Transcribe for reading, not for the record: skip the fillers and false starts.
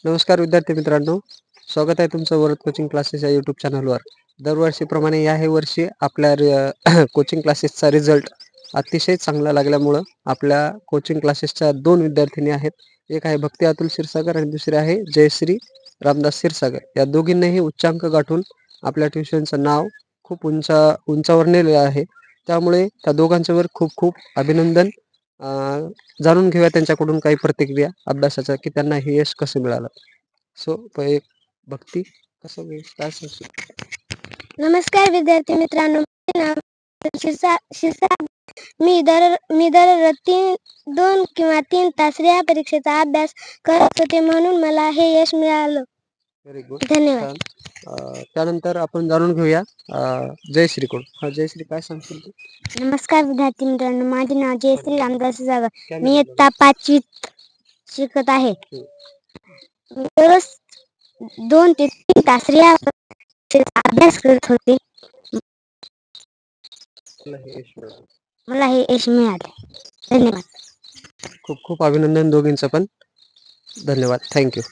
नमस्कार विद्यार्थी मित्रांनो, स्वागत आहे तुमचं वरद कोचिंग क्लासेस या यूट्यूब चॅनलवर. दरवर्षीप्रमाणे याही वर्षी आपल्या कोचिंग क्लासेसचा रिझल्ट अतिशय चांगला लागल्यामुळं आपल्या कोचिंग क्लासेसच्या 2 विद्यार्थिनी आहेत. एक आहे भक्ती अतुल क्षीरसागर आणि दुसरी आहे जयश्री रामदास क्षीरसागर. या दोघींनीही उच्चांक गाठून आपल्या ट्युशनचं नाव खूप उंचावर नेलेलं आहे. त्यामुळे त्या दोघांच्यावर खूप खूप अभिनंदन. जाणून घेऊया त्यांच्याकडून काही प्रतिक्रिया अभ्यासाच्या, की त्यांना हे यश कसं मिळालं. सो भक्ती, कसं काय सांगशील? नमस्कार विद्यार्थी मित्रांनो, माझे नाव क्षीरसागर. मी दर 2 किंवा 3 तास या परीक्षेचा अभ्यास करत होते, म्हणून मला हे यश मिळालं. व्हेरी गुड, धन्यवाद. त्यानंतर आपण जाणून घेऊया जयश्रीकडून. जयश्री, काय सांगशील तू? नमस्कार विद्यार्थी मित्रांनो, माझे नाव जयश्री रामदास क्षीरसागर. मी इयत्ता 5वीत शिकत आहे. मी दररोज 2 ते 3 तास या परीक्षेचा अभ्यास करत होते. मला हे यश मिळाले. धन्यवाद. खूप खूप अभिनंदन दोघींचं पण. धन्यवाद. थँक्यू.